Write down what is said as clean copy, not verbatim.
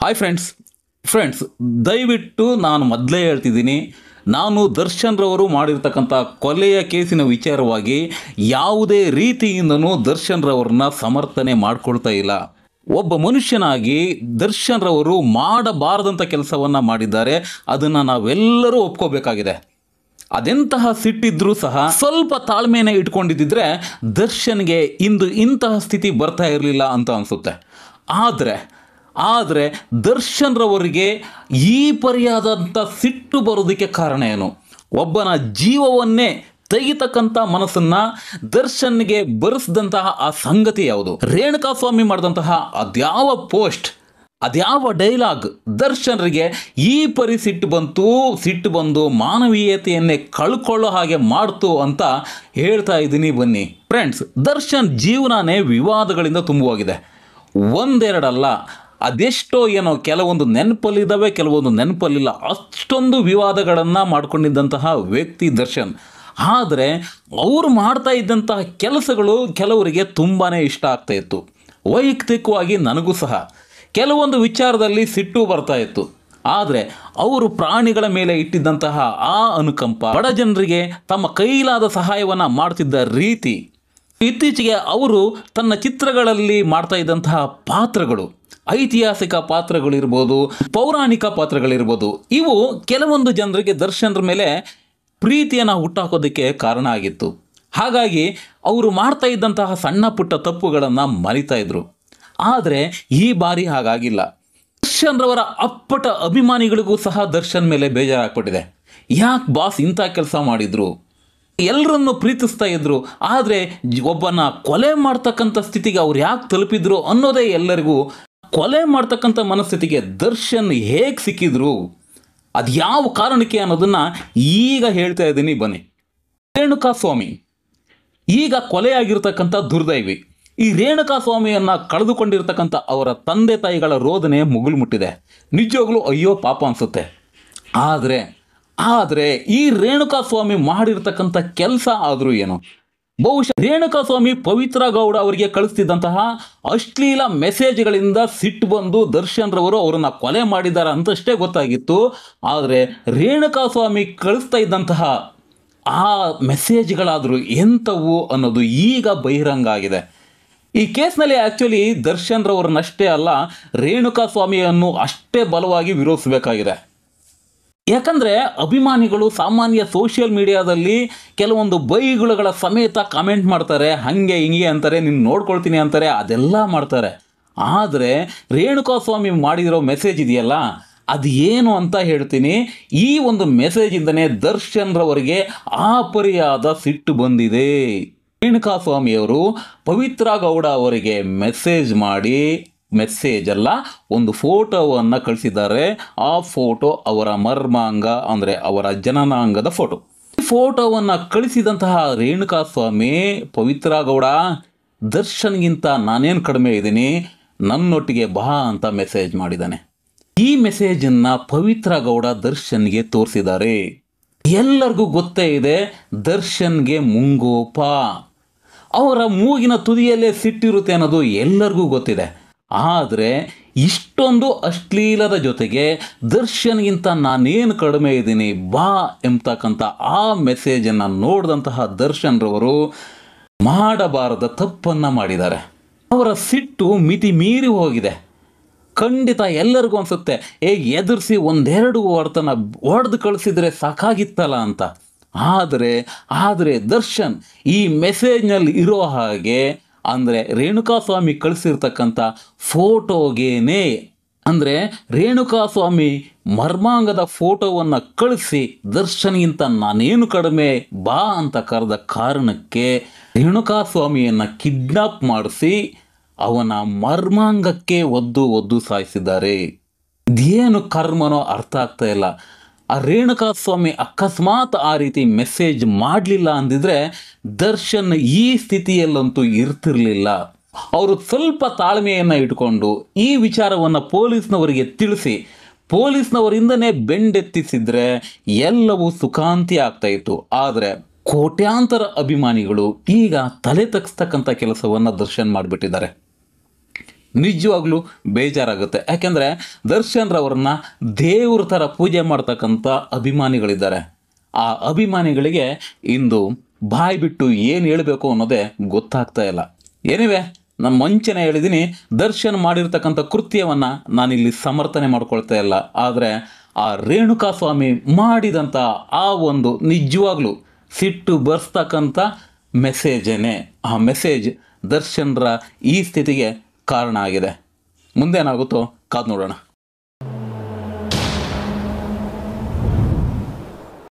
Hi friends ದಯವಿಟ್ಟು ನಾನು ಮೊದಲೇ ಹೇಳ್ತಿದ್ದೀನಿ, ನಾನು ದರ್ಶನ್ ರವರು ಮಾಡಿರ್ತಕ್ಕಂಥ ಕೊಲೆಯ ಕೇಸಿನ ವಿಚಾರವಾಗಿ ಯಾವುದೇ ರೀತಿಯಿಂದನೂ ದರ್ಶನ್ ರವ್ರನ್ನ ಸಮರ್ಥನೆ ಮಾಡ್ಕೊಳ್ತಾ ಇಲ್ಲ. ಒಬ್ಬ ಮನುಷ್ಯನಾಗಿ ದರ್ಶನ್ ರವರು ಮಾಡಬಾರದಂಥ ಕೆಲಸವನ್ನು ಮಾಡಿದ್ದಾರೆ. ಅದನ್ನು ನಾವೆಲ್ಲರೂ ಒಪ್ಕೋಬೇಕಾಗಿದೆ. ಅದೆಂತಹ ಸಿಟ್ಟಿದ್ರೂ ಸಹ ಸ್ವಲ್ಪ ತಾಳ್ಮೆಯನ್ನು ಇಟ್ಕೊಂಡಿದ್ದಿದ್ರೆ ದರ್ಶನ್ಗೆ ಇಂದು ಇಂತಹ ಸ್ಥಿತಿ ಬರ್ತಾ ಇರಲಿಲ್ಲ ಅಂತ ಅನಿಸುತ್ತೆ. ಆದರೆ ದರ್ಶನ್ ರವರಿಗೆ ಈ ಪರಿಯಾದಂಥ ಸಿಟ್ಟು ಬರೋದಕ್ಕೆ ಕಾರಣ ಏನು? ಒಬ್ಬನ ಜೀವವನ್ನೇ ತೆಗಿತಕ್ಕಂಥ ಮನಸ್ಸನ್ನು ದರ್ಶನ್ಗೆ ಬರೆಸಿದಂತಹ ಆ ಸಂಗತಿ ಯಾವುದು? ರೇಣುಕಾಸ್ವಾಮಿ ಮಾಡಿದಂತಹ ಅದ್ಯಾವ ಪೋಸ್ಟ್, ಅದ್ಯಾವ ಡೈಲಾಗ್ ದರ್ಶನ್ರಿಗೆ ಈ ಪರಿ ಸಿಟ್ಟು ಬಂದು ಮಾನವೀಯತೆಯನ್ನೇ ಕಳ್ಕೊಳ್ಳೋ ಹಾಗೆ ಮಾಡ್ತು ಅಂತ ಹೇಳ್ತಾ ಇದ್ದೀನಿ. ಬನ್ನಿ ಫ್ರೆಂಡ್ಸ್, ದರ್ಶನ್ ಜೀವನನೇ ವಿವಾದಗಳಿಂದ ತುಂಬುವಾಗಿದೆ. ಒಂದೆರಡಲ್ಲ, ಅದೆಷ್ಟೋ ಏನೋ ಕೆಲವೊಂದು ನೆನಪಲ್ಲಿದ್ದಾವೆ, ಕೆಲವೊಂದು ನೆನಪಲ್ಲಿಲ್ಲ. ಅಷ್ಟೊಂದು ವಿವಾದಗಳನ್ನು ಮಾಡ್ಕೊಂಡಿದ್ದಂತಹ ವ್ಯಕ್ತಿ ದರ್ಶನ್. ಆದರೆ ಅವರು ಮಾಡ್ತಾ ಇದ್ದಂತಹ ಕೆಲಸಗಳು ಕೆಲವರಿಗೆ ತುಂಬಾ ಇಷ್ಟ ಆಗ್ತಾ ಇತ್ತು. ವೈಯಕ್ತಿಕವಾಗಿ ನನಗೂ ಸಹ ಕೆಲವೊಂದು ವಿಚಾರದಲ್ಲಿ ಸಿಟ್ಟು ಬರ್ತಾ ಇತ್ತು. ಆದರೆ ಅವರು ಪ್ರಾಣಿಗಳ ಮೇಲೆ ಇಟ್ಟಿದ್ದಂತಹ ಆ ಅನುಕಂಪ, ಬಡ ಜನರಿಗೆ ತಮ್ಮ ಕೈಲಾದ ಸಹಾಯವನ್ನು ಮಾಡ್ತಿದ್ದ ರೀತಿ, ಇತ್ತೀಚೆಗೆ ಅವರು ತನ್ನ ಚಿತ್ರಗಳಲ್ಲಿ ಮಾಡ್ತಾ ಇದ್ದಂತಹ ಪಾತ್ರಗಳು, ಐತಿಹಾಸಿಕ ಪಾತ್ರಗಳಿರ್ಬೋದು, ಪೌರಾಣಿಕ ಪಾತ್ರಗಳಿರ್ಬೋದು, ಇವು ಕೆಲವೊಂದು ಜನರಿಗೆ ದರ್ಶನ್ರ ಮೇಲೆ ಪ್ರೀತಿಯನ್ನು ಹುಟ್ಟಾಕೋದಕ್ಕೆ ಕಾರಣ ಆಗಿತ್ತು. ಹಾಗಾಗಿ ಅವರು ಮಾಡ್ತಾ ಇದ್ದಂತಹ ಸಣ್ಣ ಪುಟ್ಟ ತಪ್ಪುಗಳನ್ನು ಮರಿತಾ ಇದ್ರು. ಆದರೆ ಈ ಬಾರಿ ಹಾಗಾಗಿಲ್ಲ. ದರ್ಶನ್ ರವರ ಅಪ್ಪಟ ಅಭಿಮಾನಿಗಳಿಗೂ ಸಹ ದರ್ಶನ್ ಮೇಲೆ ಬೇಜಾರಾಗ್ಬಿಟ್ಟಿದೆ. ಯಾಕೆ ಬಾಸ್ ಇಂಥ ಕೆಲಸ ಮಾಡಿದ್ರು? ಎಲ್ಲರನ್ನು ಪ್ರೀತಿಸ್ತಾ ಇದ್ರು, ಆದರೆ ಒಬ್ಬನ ಕೊಲೆ ಮಾಡ್ತಕ್ಕಂಥ ಸ್ಥಿತಿಗೆ ಅವ್ರು ಯಾಕೆ ತಲುಪಿದ್ರು ಅನ್ನೋದೇ ಎಲ್ಲರಿಗೂ. ಕೊಲೆ ಮಾಡ್ತಕ್ಕಂಥ ಮನಸ್ಥಿತಿಗೆ ದರ್ಶನ್ ಹೇಗೆ ಸಿಕ್ಕಿದ್ರು, ಅದು ಯಾವ ಕಾರಣಕ್ಕೆ ಅನ್ನೋದನ್ನು ಈಗ ಹೇಳ್ತಾ ಇದ್ದೀನಿ. ಬನ್ನಿ. ರೇಣುಕಾಸ್ವಾಮಿ ಈಗ ಕೊಲೆಯಾಗಿರ್ತಕ್ಕಂಥ ದುರ್ದೈವಿ. ಈ ರೇಣುಕಾಸ್ವಾಮಿಯನ್ನು ಕಳೆದುಕೊಂಡಿರ್ತಕ್ಕಂಥ ಅವರ ತಂದೆ ತಾಯಿಗಳ ರೋದನೆ ಮುಗಿಲು ಮುಟ್ಟಿದೆ. ನಿಜವಾಗ್ಲೂ ಅಯ್ಯೋ ಪಾಪ ಅನಿಸುತ್ತೆ. ಆದರೆ ಈ ರೇಣುಕಾಸ್ವಾಮಿ ಮಾಡಿರ್ತಕ್ಕಂಥ ಕೆಲಸ ಆದರೂ ಏನು? ಬಹುಶಃ ರೇಣುಕಾಸ್ವಾಮಿ ಪವಿತ್ರ ಗೌಡ ಅವರಿಗೆ ಕಳಿಸ್ತಿದ್ದಂತಹ ಅಶ್ಲೀಲ ಮೆಸೇಜ್ಗಳಿಂದ ಸಿಟ್ಟು ಬಂದು ದರ್ಶನ್ ರವರು ಅವರನ್ನು ಕೊಲೆ ಮಾಡಿದ್ದಾರೆ ಅಂತಷ್ಟೇ ಗೊತ್ತಾಗಿತ್ತು. ಆದರೆ ರೇಣುಕಾಸ್ವಾಮಿ ಕಳಿಸ್ತಾ ಇದ್ದಂತಹ ಆ ಮೆಸೇಜ್ಗಳಾದರೂ ಎಂಥವು ಅನ್ನೋದು ಈಗ ಬಹಿರಂಗ ಆಗಿದೆ. ಈ ಕೇಸ್ನಲ್ಲಿ ಆ್ಯಕ್ಚುಲಿ ದರ್ಶನ್ ರವ್ರನ್ನಷ್ಟೇ ಅಲ್ಲ, ರೇಣುಕಾಸ್ವಾಮಿಯನ್ನು ಅಷ್ಟೇ ಬಲವಾಗಿ ವಿರೋಧಿಸಬೇಕಾಗಿದೆ. ಯಾಕಂದರೆ ಅಭಿಮಾನಿಗಳು ಸಾಮಾನ್ಯ ಸೋಷಿಯಲ್ ಮೀಡಿಯಾದಲ್ಲಿ ಕೆಲವೊಂದು ಬೈಗುಳುಗಳ ಸಮೇತ ಕಾಮೆಂಟ್ ಮಾಡ್ತಾರೆ, ಹಾಗೆ ಹಿಂಗೆ ಅಂತಾರೆ, ನೀನು ನೋಡ್ಕೊಳ್ತೀನಿ ಅಂತಾರೆ, ಅದೆಲ್ಲ ಮಾಡ್ತಾರೆ. ಆದರೆ ರೇಣುಕಾಸ್ವಾಮಿ ಮಾಡಿರೋ ಮೆಸೇಜ್ ಇದೆಯಲ್ಲ, ಅದು ಏನು ಅಂತ ಹೇಳ್ತೀನಿ. ಈ ಒಂದು ಮೆಸೇಜಿಂದನೇ ದರ್ಶನ್ ರವರಿಗೆ ಆ ಪರಿಯಾದ ಸಿಟ್ಟು ಬಂದಿದೆ. ರೇಣುಕಾಸ್ವಾಮಿಯವರು ಪವಿತ್ರ ಗೌಡ ಅವರಿಗೆ ಮೆಸೇಜ್ ಅಲ್ಲ, ಒಂದು ಫೋಟೋವನ್ನು ಕಳಿಸಿದ್ದಾರೆ. ಆ ಫೋಟೋ ಅವರ ಮರ್ಮಾಂಗ, ಅಂದರೆ ಅವರ ಜನನಾಂಗದ ಫೋಟೋ. ಈ ಫೋಟೋವನ್ನು ಕಳಿಸಿದಂತಹ ರೇಣುಕಾಸ್ವಾಮಿ, ಪವಿತ್ರ ಗೌಡ, ದರ್ಶನ್ಗಿಂತ ನಾನೇನು ಕಡಿಮೆ ಇದ್ದೀನಿ, ನನ್ನೊಟ್ಟಿಗೆ ಬಾ ಅಂತ ಮೆಸೇಜ್ ಮಾಡಿದ್ದಾನೆ. ಈ ಮೆಸೇಜನ್ನು ಪವಿತ್ರ ಗೌಡ ದರ್ಶನ್ಗೆ ತೋರಿಸಿದ್ದಾರೆ. ಎಲ್ಲರಿಗೂ ಗೊತ್ತೇ ಇದೆ ದರ್ಶನ್ಗೆ ಮುಂಗೋಪ, ಅವರ ಮೂಗಿನ ತುದಿಯಲ್ಲೇ ಸಿಟ್ಟಿರುತ್ತೆ ಅನ್ನೋದು ಎಲ್ಲರಿಗೂ ಗೊತ್ತಿದೆ. ಆದರೆ ಇಷ್ಟೊಂದು ಅಶ್ಲೀಲದ ಜೊತೆಗೆ ದರ್ಶನ್ಗಿಂತ ನಾನೇನು ಕಡಿಮೆ ಇದ್ದೀನಿ ಬಾ ಎಂಬತಕ್ಕಂಥ ಆ ಮೆಸೇಜನ್ನು ನೋಡಿದಂತಹ ದರ್ಶನ್ ರವರು ಮಾಡಬಾರದ ತಪ್ಪನ್ನು ಮಾಡಿದ್ದಾರೆ. ಅವರ ಸಿಟ್ಟು ಮಿತಿ ಮೀರಿ ಹೋಗಿದೆ. ಖಂಡಿತ ಎಲ್ಲರಿಗೂ ಅನಿಸುತ್ತೆ, ಎದುರಿಸಿ ಒಂದೆರಡು ವರ್ತನ ಹೊಡೆದು ಕಳಿಸಿದರೆ ಸಾಕಾಗಿತ್ತಲ್ಲ ಅಂತ. ಆದರೆ ದರ್ಶನ್ ಈ ಮೆಸೇಜ್ನಲ್ಲಿ ಇರೋ ಹಾಗೆ, ಅಂದರೆ ರೇಣುಕಾಸ್ವಾಮಿ ಕಳಿಸಿರ್ತಕ್ಕಂಥ ಫೋಟೋಗೇನೆ, ಅಂದರೆ ರೇಣುಕಾಸ್ವಾಮಿ ಮರ್ಮಾಂಗದ ಫೋಟೋವನ್ನು ಕಳಿಸಿ ದರ್ಶನ್ಗಿಂತ ನಾನೇನು ಕಡಿಮೆ ಬಾ ಅಂತ ಕರೆದ ಕಾರಣಕ್ಕೆ ರೇಣುಕಾಸ್ವಾಮಿಯನ್ನು ಕಿಡ್ನಾಪ್ ಮಾಡಿಸಿ ಅವನ ಮರ್ಮಾಂಗಕ್ಕೆ ಒದ್ದು ಸಾಯಿಸಿದ್ದಾರೆ. ಇದೇನು ಕರ್ಮನೋ ಅರ್ಥ ಆಗ್ತಾ ಇಲ್ಲ. ಆ ರೇಣುಕಾಸ್ವಾಮಿ ಅಕಸ್ಮಾತ್ ಆ ರೀತಿ ಮೆಸೇಜ್ ಮಾಡಲಿಲ್ಲ ಅಂದಿದ್ರೆ ದರ್ಶನ್ ಈ ಸ್ಥಿತಿಯಲ್ಲಂತೂ ಇರ್ತಿರ್ಲಿಲ್ಲ. ಅವರು ಸ್ವಲ್ಪ ತಾಳ್ಮೆಯನ್ನು ಇಟ್ಕೊಂಡು ಈ ವಿಚಾರವನ್ನು ಪೊಲೀಸ್ನವರಿಗೆ ತಿಳಿಸಿ ಪೊಲೀಸ್ನವರಿಂದನೇ ಬೆಂಡೆತ್ತಿಸಿದ್ರೆ ಎಲ್ಲವೂ ಸುಖಾಂತಿ ಆಗ್ತಾ ಇತ್ತು. ಆದರೆ ಕೋಟ್ಯಾಂತರ ಅಭಿಮಾನಿಗಳು ಈಗ ತಲೆ ತಗ್ಸ್ತಕ್ಕಂಥ ಕೆಲಸವನ್ನು ದರ್ಶನ್ ಮಾಡಿಬಿಟ್ಟಿದ್ದಾರೆ. ನಿಜವಾಗ್ಲೂ ಬೇಜಾರಾಗುತ್ತೆ. ಯಾಕೆಂದರೆ ದರ್ಶನ್ ರವ್ರನ್ನ ದೇವ್ರ ಥರ ಪೂಜೆ ಮಾಡ್ತಕ್ಕಂಥ ಅಭಿಮಾನಿಗಳಿದ್ದಾರೆ. ಆ ಅಭಿಮಾನಿಗಳಿಗೆ ಇಂದು ಬಾಯಿ ಬಿಟ್ಟು ಏನು ಹೇಳಬೇಕು ಅನ್ನೋದೇ ಗೊತ್ತಾಗ್ತಾ ಇಲ್ಲ. ಏನಿವೆ, ನಾನು ಮುಂಚೆನೇ ಹೇಳಿದ್ದೀನಿ, ದರ್ಶನ್ ಮಾಡಿರ್ತಕ್ಕಂಥ ಕೃತ್ಯವನ್ನು ನಾನಿಲ್ಲಿ ಸಮರ್ಥನೆ ಮಾಡ್ಕೊಳ್ತಾ ಇಲ್ಲ. ಆದರೆ ಆ ರೇಣುಕಾಸ್ವಾಮಿ ಮಾಡಿದಂಥ ಆ ಒಂದು ನಿಜವಾಗ್ಲೂ ಸಿಟ್ಟು ಬರ್ಸ್ತಕ್ಕಂಥ ಮೆಸೇಜೇನೆ, ಆ ಮೆಸೇಜ್ ದರ್ಶನ್ರ ಈ ಸ್ಥಿತಿಗೆ ಕಾರಣ ಆಗಿದೆ. ಮುಂದೇನಾಗುತ್ತೋ ಕಾದು ನೋಡೋಣ.